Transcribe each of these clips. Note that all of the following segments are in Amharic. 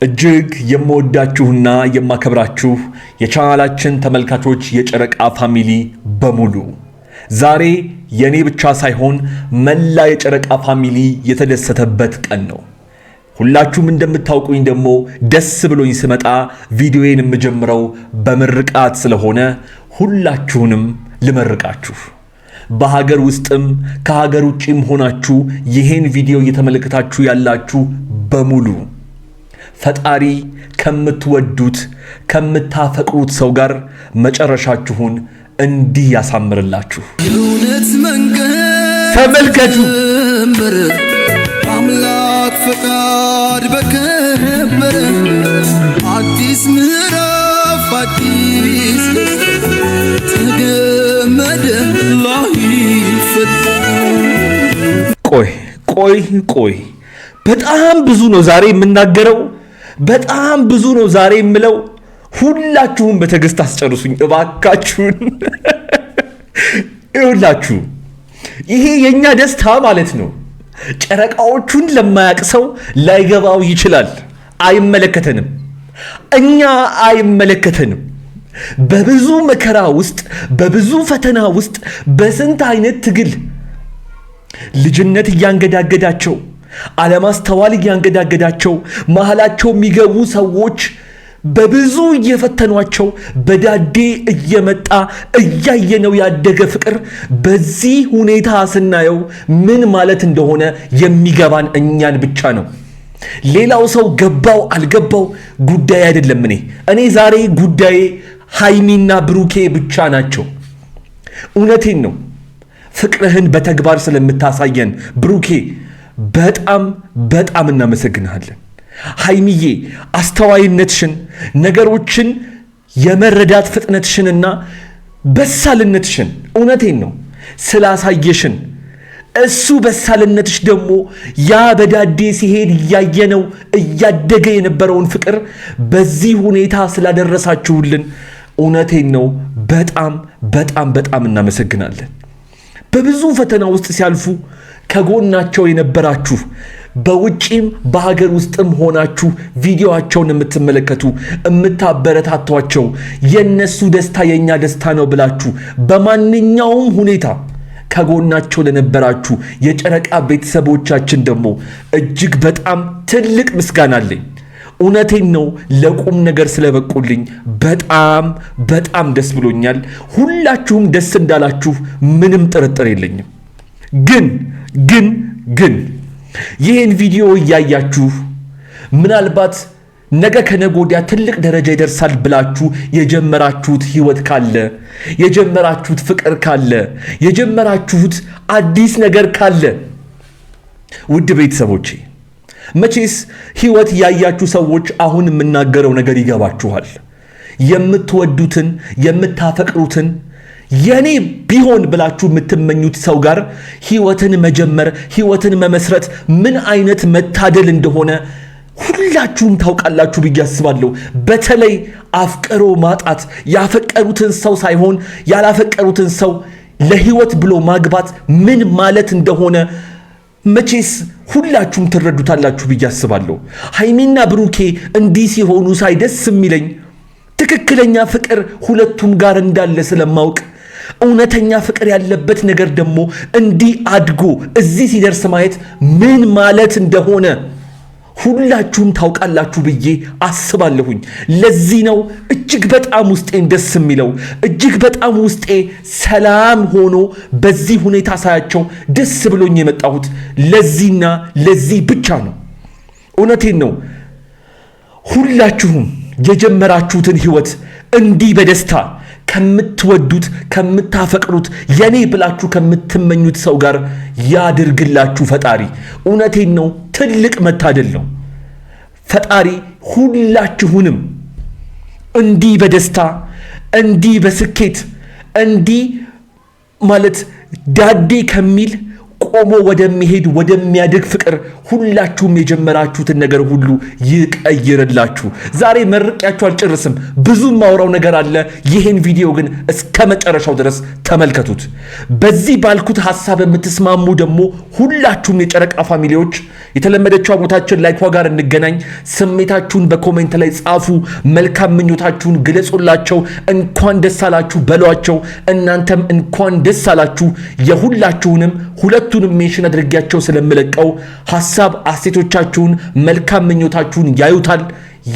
እጅግ የምወዳችሁና የማከብራችሁ የቻናላችን ተመልካቾች የጨረቃ ፋሚሊ በሙሉ ዛሬ የኔ ብቻ ሳይሆን መላ የጨረቃ ፋሚሊ የተደሰተበት ቀን ነው። ሁላችሁም እንደምታውቁኝ ደግሞ ደስ ብሎኝ ስመጣ ቪዲዮዬን የምጀምረው በምርቃት ስለሆነ ሁላችሁንም ልመርቃችሁ። በሀገር ውስጥም ከሀገር ውጪም ሆናችሁ ይሄን ቪዲዮ እየተመለከታችሁ ያላችሁ በሙሉ ፈጣሪ ከምትወዱት ከምታፈቅሩት ሰው ጋር መጨረሻችሁን እንዲህ ያሳምርላችሁ። ተመልከቱ። አምላክ ፈቃድ በከበረ አዲስ ምዕራፍ አዲስ ተገመደ ላይ ቆይ በጣም ብዙ ነው ዛሬ የምናገረው። በጣም ብዙ ነው ዛሬ የምለው። ሁላችሁም በትዕግስት አስጨርሱኝ እባካችሁን። ይኸውላችሁ ይሄ የኛ ደስታ ማለት ነው። ጨረቃዎቹን ለማያውቅ ሰው ላይገባው ይችላል። አይመለከተንም፣ እኛ አይመለከተንም። በብዙ መከራ ውስጥ በብዙ ፈተና ውስጥ በስንት አይነት ትግል ልጅነት እያንገዳገዳቸው አለማስተዋል እያንገዳገዳቸው መሃላቸው የሚገቡ ሰዎች በብዙ እየፈተኗቸው በዳዴ እየመጣ እያየነው ያደገ ፍቅር በዚህ ሁኔታ ስናየው ምን ማለት እንደሆነ የሚገባን እኛን ብቻ ነው። ሌላው ሰው ገባው አልገባው ጉዳይ አይደለም። እኔ ዛሬ ጉዳዬ ሃይሚና ብሩኬ ብቻ ናቸው። እውነቴን ነው። ፍቅርህን በተግባር ስለምታሳየን ብሩኬ በጣም እናመሰግናለን። ሃይሚዬ አስተዋይነትሽን፣ ነገሮችን የመረዳት ፍጥነትሽንና በሳልነትሽን እውነቴን ነው ስላሳየሽን፣ እሱ በሳልነትሽ ደግሞ ያ በዳዴ ሲሄድ እያየነው እያደገ የነበረውን ፍቅር በዚህ ሁኔታ ስላደረሳችሁልን እውነቴን ነው በጣም እናመሰግናለን። በብዙ ፈተና ውስጥ ሲያልፉ ከጎናቸው የነበራችሁ በውጪም በሀገር ውስጥም ሆናችሁ ቪዲዮአቸውን የምትመለከቱ የምታበረታቷቸው የነሱ ደስታ የኛ ደስታ ነው ብላችሁ በማንኛውም ሁኔታ ከጎናቸው ለነበራችሁ የጨረቃ ቤተሰቦቻችን ደግሞ እጅግ በጣም ትልቅ ምስጋና አለኝ። እውነቴን ነው። ለቁም ነገር ስለበቁልኝ በጣም ደስ ብሎኛል። ሁላችሁም ደስ እንዳላችሁ ምንም ጥርጥር የለኝም። ግን ይህን ቪዲዮ እያያችሁ ምናልባት ነገ ከነገ ወዲያ ትልቅ ደረጃ ይደርሳል ብላችሁ የጀመራችሁት ህይወት ካለ፣ የጀመራችሁት ፍቅር ካለ፣ የጀመራችሁት አዲስ ነገር ካለ ውድ ቤተሰቦቼ መቼስ ህይወት ያያችሁ ሰዎች አሁን የምናገረው ነገር ይገባችኋል። የምትወዱትን የምታፈቅሩትን የኔ ቢሆን ብላችሁ የምትመኙት ሰው ጋር ህይወትን መጀመር ህይወትን መመስረት ምን አይነት መታደል እንደሆነ ሁላችሁም ታውቃላችሁ ብዬ አስባለሁ። በተለይ አፍቅሮ ማጣት ያፈቀሩትን ሰው ሳይሆን ያላፈቀሩትን ሰው ለህይወት ብሎ ማግባት ምን ማለት እንደሆነ መቼስ ሁላችሁም ትረዱታላችሁ ብዬ አስባለሁ። ሃይሚና ብሩኬ እንዲህ ሲሆኑ ሳይ ደስ የሚለኝ ትክክለኛ ፍቅር ሁለቱም ጋር እንዳለ ስለማውቅ፣ እውነተኛ ፍቅር ያለበት ነገር ደግሞ እንዲህ አድጎ እዚህ ሲደርስ ማየት ምን ማለት እንደሆነ ሁላችሁም ታውቃላችሁ ብዬ አስባለሁኝ። ለዚህ ነው እጅግ በጣም ውስጤን ደስ የሚለው፣ እጅግ በጣም ውስጤ ሰላም ሆኖ በዚህ ሁኔታ ሳያቸው ደስ ብሎኝ የመጣሁት ለዚህና ለዚህ ብቻ ነው። እውነቴን ነው። ሁላችሁም የጀመራችሁትን ህይወት እንዲህ በደስታ ከምትወዱት ከምታፈቅሩት የኔ ብላችሁ ከምትመኙት ሰው ጋር ያድርግላችሁ ፈጣሪ። እውነቴን ነው። ትልቅ መታደል ነው። ፈጣሪ ሁላችሁንም እንዲህ በደስታ እንዲህ በስኬት እንዲህ ማለት ዳዴ ከሚል ቆሞ ወደሚሄድ ወደሚያድግ ፍቅር ሁላችሁም የጀመራችሁትን ነገር ሁሉ ይቀይርላችሁ። ዛሬ መርቂያችሁ አልጨርስም፣ ብዙ ማውራው ነገር አለ። ይሄን ቪዲዮ ግን እስከ መጨረሻው ድረስ ተመልከቱት። በዚህ ባልኩት ሐሳብ የምትስማሙ ደግሞ ሁላችሁም የጨረቃ ፋሚሊዎች የተለመደችው ቦታችን ላይክ ጋር እንገናኝ። ስሜታችሁን በኮሜንት ላይ ጻፉ። መልካም ምኞታችሁን ግለጹላቸው። እንኳን ደስ አላችሁ በሏቸው። እናንተም እንኳን ደስ አላችሁ። የሁላችሁንም ሁለቱንም ሜንሽን አድርጌያቸው ስለምለቀው ሐሳብ አስተያየቶቻችሁን መልካም ምኞታችሁን ያዩታል፣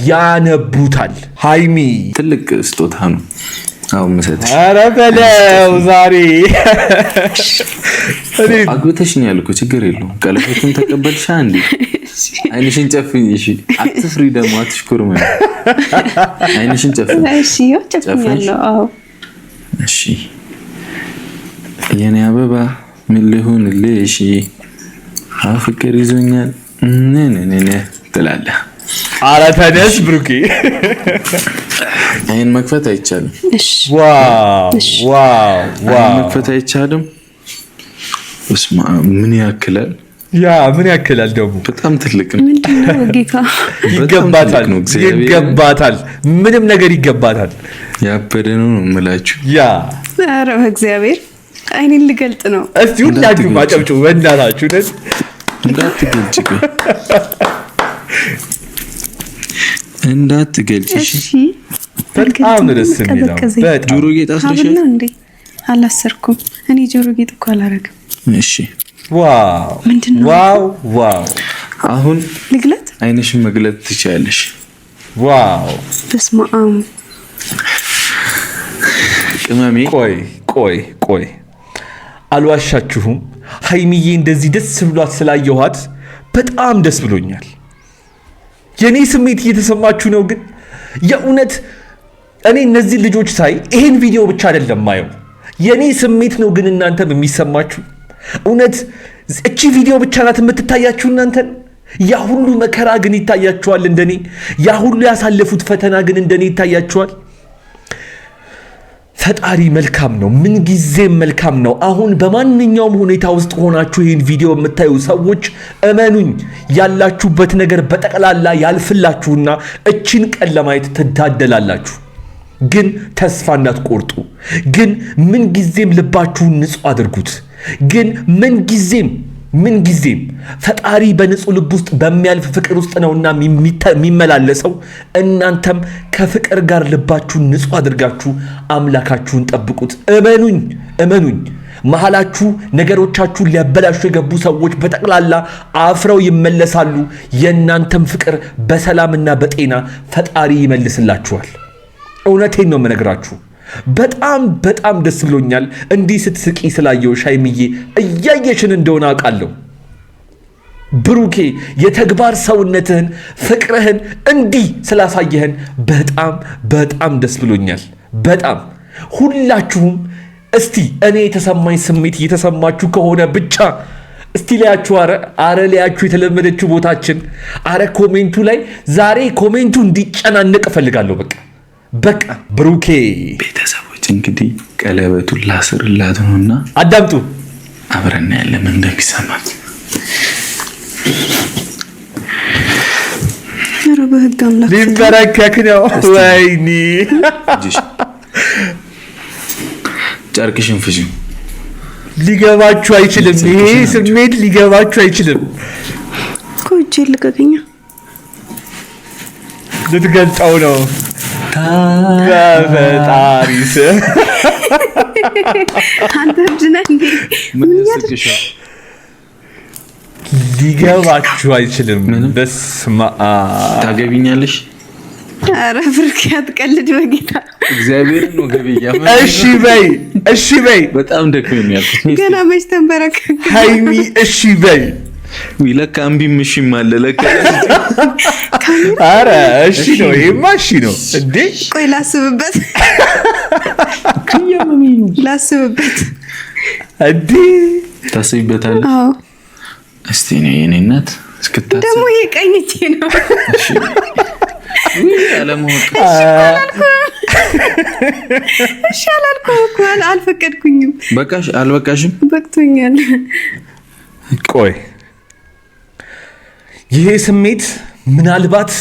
ያነቡታል። ሃይሚ ትልቅ ስጦታ ነው። አው መሰለሽ ኧረ በለው ዛሬ አግብተሽኛል እኮ ችግር የለውም። ቀለበቱን ተቀበልሽ አንዴ አይንሽን ጨፍኝ። እሺ አትፍሪ ደግሞ አትሽኩርም። አይንሽን ጨፍኝ። እሺ ጨፍኛለሁ። አዎ እሺ የኔ አበባ ምን ልሁንልሽ? ፍቅር ይዞኛል ነነነ ትላለህ። ኧረ ተነስ ብሩኬ። አይን መክፈት አይቻልም። እሺ ዋው ዋው ዋው መክፈት አይቻልም። እስማ ምን ያክላል? ያ ምን ያክላል ደግሞ በጣም ትልቅ ነው። ምንድነው ጌታ? ይገባታል፣ ይገባታል፣ ምንም ነገር ይገባታል። ያበደ ነው የምላችሁ። ያ ኧረ በእግዚአብሔር አይኔን ልገልጥ ነው። እስቲ ሁላችሁ ማጨብጨቡ በእናታችሁ። ደስ እንዳትገልጭ እንዳትገልጭ። እሺ በጣም ደስ የሚለው ጆሮ ጌጥ አስረሻል እንዴ? አላሰርኩም እኔ ጆሮ ጌጥ እኮ አላረግም። እሺ ዋው ምንድነው? ዋው ዋው አሁን ልግለጥ? አይንሽን መግለጥ ትችያለሽ። ዋው በስመ አብ። ቅመሜ ቆይ አልዋሻችሁም። ሃይሚዬ እንደዚህ ደስ ብሏት ስላየኋት በጣም ደስ ብሎኛል። የኔ ስሜት እየተሰማችሁ ነው? ግን የእውነት እኔ እነዚህ ልጆች ሳይ ይሄን ቪዲዮ ብቻ አይደለም ማየው፣ የኔ ስሜት ነው። ግን እናንተም የሚሰማችሁ እውነት እቺ ቪዲዮ ብቻ ናት የምትታያችሁ እናንተን? ያ ሁሉ መከራ ግን ይታያችኋል እንደኔ? ያ ሁሉ ያሳለፉት ፈተና ግን እንደኔ ይታያችኋል? ፈጣሪ መልካም ነው፣ ምን ጊዜም መልካም ነው። አሁን በማንኛውም ሁኔታ ውስጥ ሆናችሁ ይህን ቪዲዮ የምታዩ ሰዎች እመኑኝ፣ ያላችሁበት ነገር በጠቅላላ ያልፍላችሁና እቺን ቀን ለማየት ትታደላላችሁ። ግን ተስፋ እንዳትቆርጡ። ግን ምን ጊዜም ልባችሁን ንጹህ አድርጉት። ግን ምን ጊዜም ፈጣሪ በንጹህ ልብ ውስጥ በሚያልፍ ፍቅር ውስጥ ነውና የሚመላለሰው። እናንተም ከፍቅር ጋር ልባችሁን ንጹህ አድርጋችሁ አምላካችሁን ጠብቁት። እመኑኝ መሃላችሁ ነገሮቻችሁን ሊያበላሹ የገቡ ሰዎች በጠቅላላ አፍረው ይመለሳሉ። የእናንተም ፍቅር በሰላምና በጤና ፈጣሪ ይመልስላችኋል። እውነቴን ነው የምነግራችሁ። በጣም ደስ ብሎኛል እንዲህ ስትስቂ ስላየው። ሃይሚዬ እያየሽን እንደሆነ አውቃለሁ። ብሩኬ የተግባር ሰውነትህን ፍቅርህን እንዲህ ስላሳየህን በጣም ደስ ብሎኛል። በጣም ሁላችሁም እስቲ እኔ የተሰማኝ ስሜት እየተሰማችሁ ከሆነ ብቻ እስቲ ላያችሁ፣ አረ ላያችሁ የተለመደችው ቦታችን፣ አረ ኮሜንቱ ላይ ዛሬ ኮሜንቱ እንዲጨናነቅ እፈልጋለሁ። በቃ ብሩኬ ቤተሰቦች እንግዲህ ቀለበቱን ላስርላት ነውና አዳምጡ። አብረን ያለን እንደሚሰማት ኧረ በህግ አምላክ ሊንበረከክ ነው። ወይኔ ጨርቅሽን ፍዢ። ሊገባችሁ አይችልም። ይሄ ስሜት ሊገባችሁ አይችልም። ኮጄ ልቀቀኛ። ልትገልጠው ነው። በፈጣሪ ስም አንተ ድና እንዴ? ምን ያስቅሻል? ሊገባችሁ አይችልም። በስመ አብ። ታገቢኛለሽ? ኧረ ብሩክ አትቀልድ በጌታ እግዚአብሔር ነው ገቢያ። እሺ በይ። በጣም ደክሞኛል። ገና መች ተንበረከክ ሃይሚ። እሺ በይ። ለካ እምቢም እሺም አለ ለካ። ኧረ እሺ ነው፣ ይሄማ እሺ ነው እንዴ? ቆይ ላስብበት እንዴ። ታስቢበታለሽ? አዎ እስቲ ነው የኔ እናት እስክታስብ ደግሞ ይሄ ቀኝ እጄ ነው። እሺ አላልኩም እኮ አልፈቀድኩኝም። በቃሽ አልበቃሽም? በቅቶኛል። ቆይ ይሄ ስሜት ምናልባት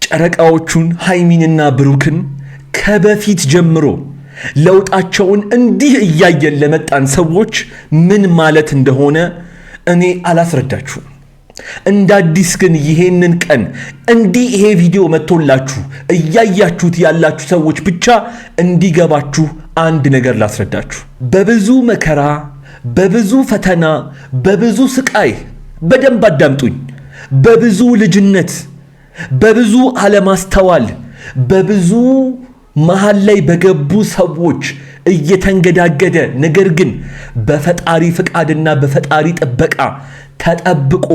ጨረቃዎቹን ሃይሚንና ብሩክን ከበፊት ጀምሮ ለውጣቸውን እንዲህ እያየን ለመጣን ሰዎች ምን ማለት እንደሆነ እኔ አላስረዳችሁም። እንደ አዲስ ግን ይሄንን ቀን እንዲህ ይሄ ቪዲዮ መጥቶላችሁ እያያችሁት ያላችሁ ሰዎች ብቻ እንዲገባችሁ አንድ ነገር ላስረዳችሁ። በብዙ መከራ፣ በብዙ ፈተና፣ በብዙ ስቃይ፣ በደንብ አዳምጡኝ፣ በብዙ ልጅነት፣ በብዙ አለማስተዋል፣ በብዙ መሃል ላይ በገቡ ሰዎች እየተንገዳገደ ነገር ግን በፈጣሪ ፍቃድና በፈጣሪ ጥበቃ ተጠብቆ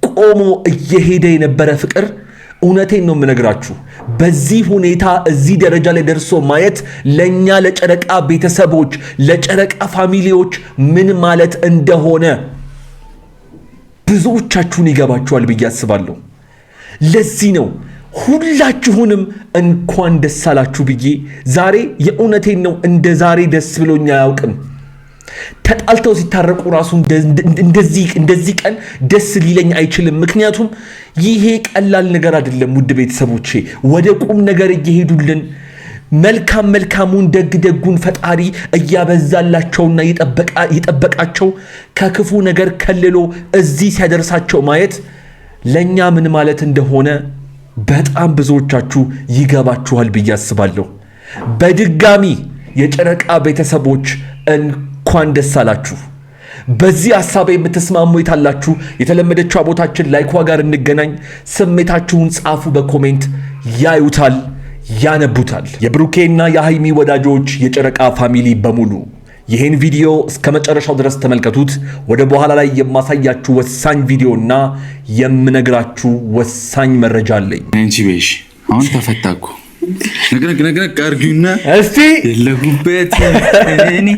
ቆሞ እየሄደ የነበረ ፍቅር እውነቴን ነው የምነግራችሁ። በዚህ ሁኔታ እዚህ ደረጃ ላይ ደርሶ ማየት ለኛ ለጨረቃ ቤተሰቦች፣ ለጨረቃ ፋሚሊዎች ምን ማለት እንደሆነ ብዙዎቻችሁን ይገባችኋል ብዬ አስባለሁ። ለዚህ ነው ሁላችሁንም እንኳን ደስ አላችሁ ብዬ ዛሬ የእውነቴን ነው እንደ ዛሬ ደስ ብሎኛ አያውቅም። ተጣልተው ሲታረቁ ራሱ እንደዚህ ቀን ደስ ሊለኝ አይችልም። ምክንያቱም ይሄ ቀላል ነገር አይደለም። ውድ ቤተሰቦቼ ወደ ቁም ነገር እየሄዱልን መልካሙን ደጉን ፈጣሪ እያበዛላቸውና ይጠበቃቸው ከክፉ ነገር ከልሎ እዚህ ሲያደርሳቸው ማየት ለኛ ምን ማለት እንደሆነ በጣም ብዙዎቻችሁ ይገባችኋል ብዬ አስባለሁ። በድጋሚ የጨረቃ ቤተሰቦች እንኳን ደስ አላችሁ። በዚህ ሐሳብ የምትስማሙ የታላችሁ የተለመደችው ቦታችን ላይኳ ጋር እንገናኝ። ስሜታችሁን ጻፉ በኮሜንት፣ ያዩታል፣ ያነቡታል። የብሩኬና የሃይሚ ወዳጆች፣ የጨረቃ ፋሚሊ በሙሉ ይህን ቪዲዮ እስከ መጨረሻው ድረስ ተመልከቱት። ወደ በኋላ ላይ የማሳያችሁ ወሳኝ ቪዲዮና የምነግራችሁ ወሳኝ መረጃ አለኝ። አንቺ በሽ አሁን ተፈታኩ ነግረግ አርጊውና እስቲ የለሁበት እኔ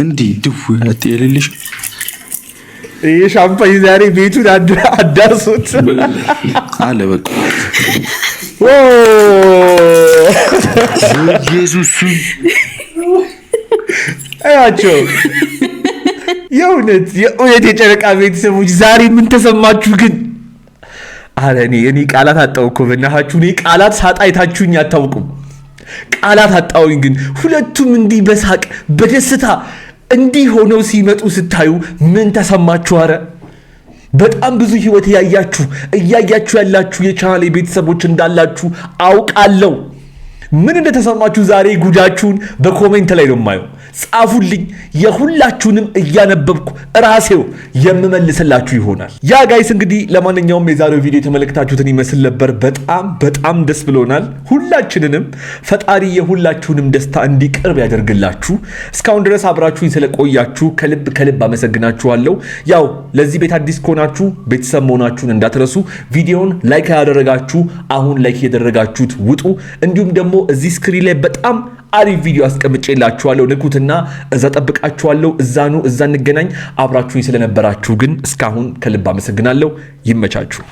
እንዲ ድው አትየልልሽ ይሄ ሻምፓኝ ዛሬ ቤቱን አዳርሶት አለ በቃ ኢየሱስ አያቸው። የእውነት የጨረቃ ቤተሰቦች ዛሬ ምን ተሰማችሁ ግን? አረ እኔ ቃላት አጣው እኮ በእናታችሁ። እኔ ቃላት ሳጣይታችሁኝ አታውቁም። ቃላት አጣውኝ ግን ሁለቱም እንዲህ በሳቅ በደስታ እንዲህ ሆነው ሲመጡ ስታዩ ምን ተሰማችሁ? አረ በጣም ብዙ ህይወት እያያችሁ ያላችሁ የቻናሌ ቤተሰቦች እንዳላችሁ አውቃለሁ። ምን እንደተሰማችሁ ዛሬ ጉዳችሁን በኮሜንት ላይ ነው የማየው። ጻፉልኝ። የሁላችሁንም እያነበብኩ ራሴው የምመልስላችሁ ይሆናል። ያ ጋይስ እንግዲህ ለማንኛውም የዛሬው ቪዲዮ የተመለከታችሁትን ይመስል ነበር። በጣም ደስ ብሎናል። ሁላችንንም ፈጣሪ የሁላችሁንም ደስታ እንዲቀርብ ያደርግላችሁ። እስካሁን ድረስ አብራችሁኝ ስለቆያችሁ ከልብ አመሰግናችኋለሁ። ያው ለዚህ ቤት አዲስ ከሆናችሁ ቤተሰብ መሆናችሁን እንዳትረሱ። ቪዲዮውን ላይክ ያደረጋችሁ አሁን ላይክ ያደረጋችሁት ውጡ። እንዲሁም ደግሞ እዚህ ስክሪን ላይ በጣም አሪፍ ቪዲዮ አስቀምጬላችኋለሁ። ንኩትና እዛ ጠብቃችኋለሁ። እዛ እንገናኝ። አብራችሁኝ ስለነበራችሁ ግን እስካሁን ከልብ አመሰግናለሁ። ይመቻችሁ።